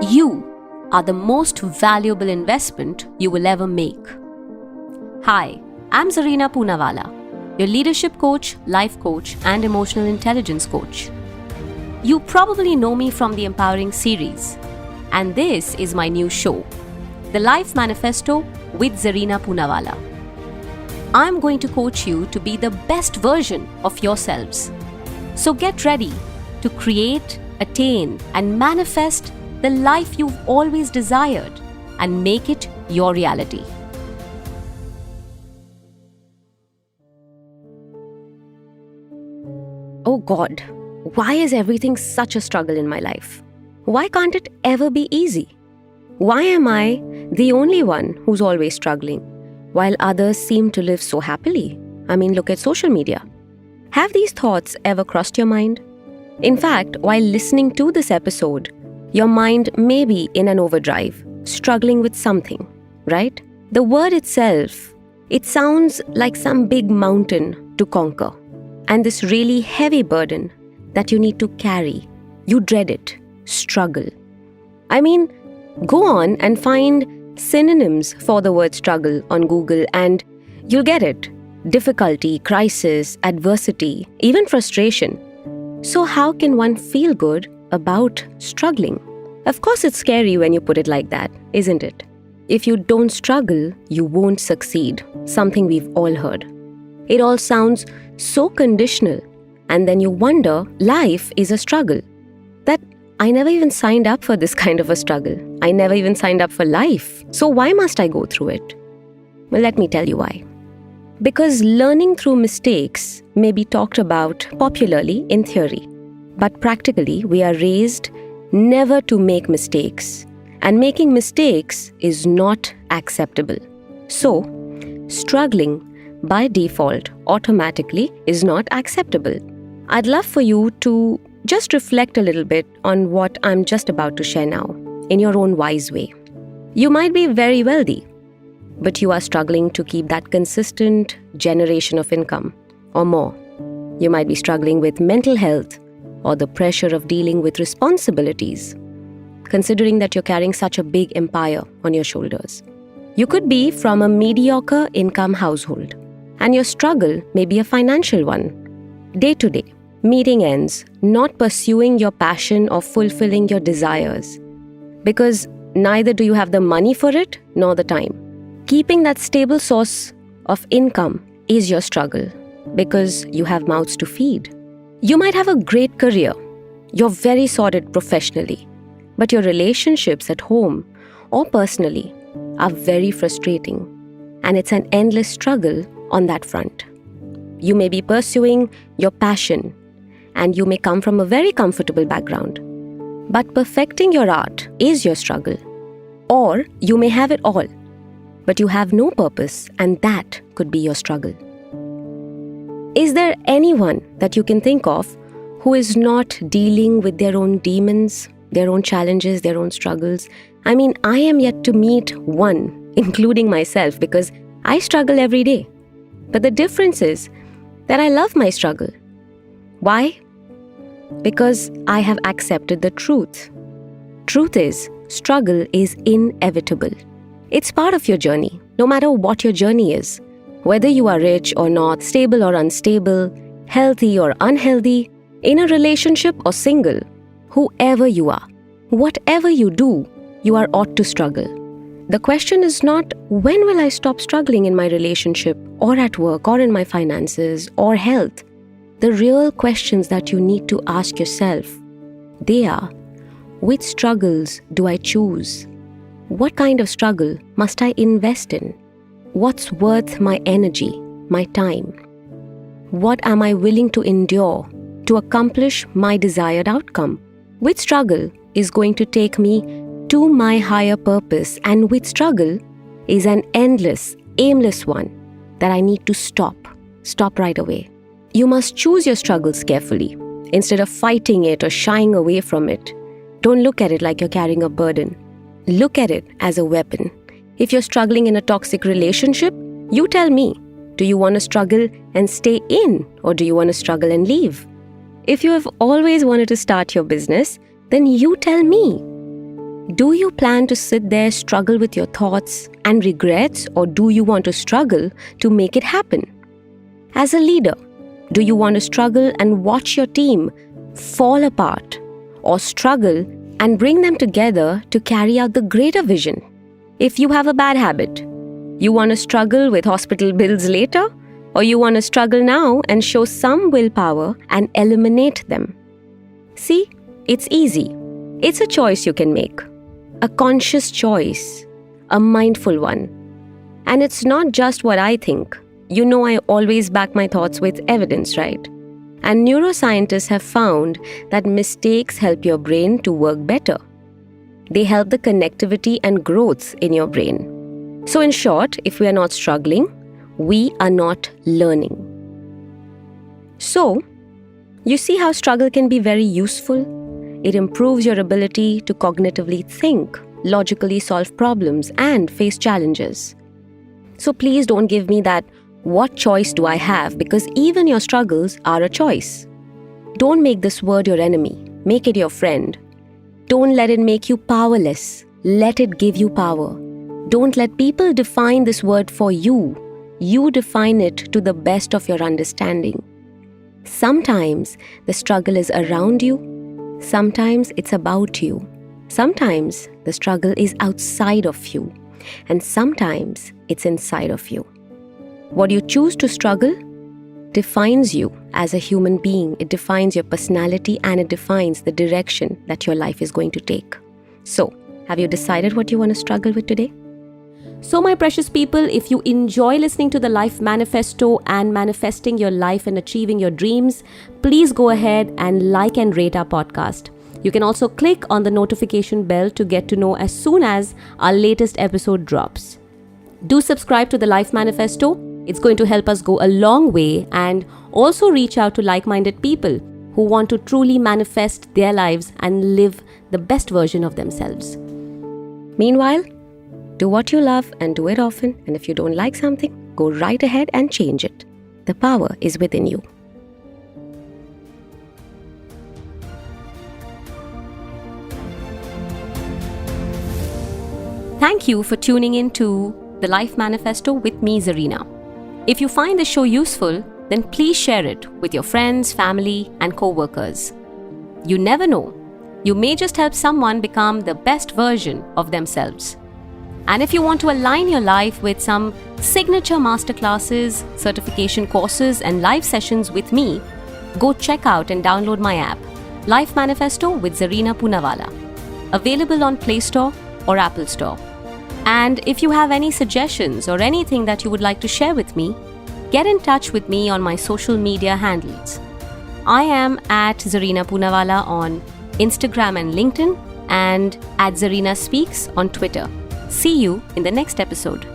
You are the most valuable investment you will ever make. Hi, I'm Zarina Poonawalla, your leadership coach, life coach, and emotional intelligence coach. You probably know me from the Empowering series, and this is my new show, the Life Manifesto with Zarina Poonawalla. I'm going to coach you to be the best version of yourselves. So get ready to create, attain, and manifest the life you've always desired and make it your reality. Oh God, why is everything such a struggle in my life? Why can't it ever be easy? Why am I the only one who's always struggling, while others seem to live so happily? I mean, look at social media. Have these thoughts ever crossed your mind? In fact, while listening to this episode, your mind may be in an overdrive, struggling with something, right? The word itself, it sounds like some big mountain to conquer, and this really heavy burden that you need to carry. You dread it, struggle. I mean, go on and find synonyms for the word struggle on Google and you'll get it. Difficulty, crisis, adversity, even frustration. So how can one feel good about struggling? Of course, it's scary when you put it like that, isn't it? If you don't struggle, you won't succeed. Something we've all heard. It all sounds so conditional. And then you wonder, life is a struggle. That I never even signed up for this kind of a struggle. I never even signed up for life. So why must I go through it? Well, let me tell you why. Because learning through mistakes may be talked about popularly in theory. But practically, we are raised never to make mistakes. And making mistakes is not acceptable. So, struggling by default automatically is not acceptable. I'd love for you to just reflect a little bit on what I'm just about to share now, in your own wise way. You might be very wealthy, but you are struggling to keep that consistent generation of income or more. You might be struggling with mental health or the pressure of dealing with responsibilities, considering that you're carrying such a big empire on your shoulders. You could be from a mediocre income household, and your struggle may be a financial one. Day to day, meeting ends, not pursuing your passion or fulfilling your desires, because neither do you have the money for it nor the time. Keeping that stable source of income is your struggle because you have mouths to feed. You might have a great career. You're very sorted professionally, but your relationships at home or personally are very frustrating, and it's an endless struggle on that front. You may be pursuing your passion, and you may come from a very comfortable background, but perfecting your art is your struggle. Or you may have it all, but you have no purpose, and that could be your struggle. Is there anyone that you can think of who is not dealing with their own demons, their own challenges, their own struggles? I mean, I am yet to meet one, including myself, because I struggle every day. But the difference is that I love my struggle. Why? Because I have accepted the truth. Truth is, struggle is inevitable. It's part of your journey, no matter what your journey is. Whether you are rich or not, stable or unstable, healthy or unhealthy, in a relationship or single, whoever you are, whatever you do, you are ought to struggle. The question is not, when will I stop struggling in my relationship or at work or in my finances or health? The real questions that you need to ask yourself, they are, which struggles do I choose? What kind of struggle must I invest in? What's worth my energy, my time? What am I willing to endure to accomplish my desired outcome? Which struggle is going to take me to my higher purpose, and which struggle is an endless, aimless one that I need to stop right away? You must choose your struggles carefully instead of fighting it or shying away from it. Don't look at it like you're carrying a burden. Look at it as a weapon. If you're struggling in a toxic relationship, you tell me, do you want to struggle and stay in, or do you want to struggle and leave? If you have always wanted to start your business, then you tell me. Do you plan to sit there, struggle with your thoughts and regrets, or do you want to struggle to make it happen? As a leader, do you want to struggle and watch your team fall apart, or struggle and bring them together to carry out the greater vision? If you have a bad habit, you want to struggle with hospital bills later, or you want to struggle now and show some willpower and eliminate them? See, it's easy. It's a choice you can make. A conscious choice, a mindful one. And it's not just what I think. You know, I always back my thoughts with evidence, right? And neuroscientists have found that mistakes help your brain to work better. They help the connectivity and growth in your brain. So in short, if we are not struggling, we are not learning. So, you see how struggle can be very useful? It improves your ability to cognitively think, logically solve problems, and face challenges. So please don't give me that, what choice do I have? Because even your struggles are a choice. Don't make this word your enemy. Make it your friend. Don't let it make you powerless. Let it give you power. Don't let people define this word for you. You define it to the best of your understanding. Sometimes the struggle is around you. Sometimes it's about you. Sometimes the struggle is outside of you. And sometimes it's inside of you. What you choose to struggle defines you as a human being. It defines your personality and it defines the direction that your life is going to take. So, have you decided what you want to struggle with today? So my precious people, if you enjoy listening to the Life Manifesto and manifesting your life and achieving your dreams, please go ahead and like and rate our podcast. You can also click on the notification bell to get to know as soon as our latest episode drops. Do subscribe to the Life Manifesto. It's going to help us go a long way and also reach out to like-minded people who want to truly manifest their lives and live the best version of themselves. Meanwhile, do what you love and do it often. And if you don't like something, go right ahead and change it. The power is within you. Thank you for tuning in to the Life Manifesto with me, Zarina. If you find the show useful, then please share it with your friends, family, and co-workers. You never know. You may just help someone become the best version of themselves. And if you want to align your life with some signature masterclasses, certification courses, and live sessions with me, go check out and download my app, Life Manifesto with Zarina Poonawalla, available on Play Store or Apple Store. And if you have any suggestions or anything that you would like to share with me, get in touch with me on my social media handles. I am at Zarina Poonawalla on Instagram and LinkedIn, and at Zarina Speaks on Twitter. See you in the next episode.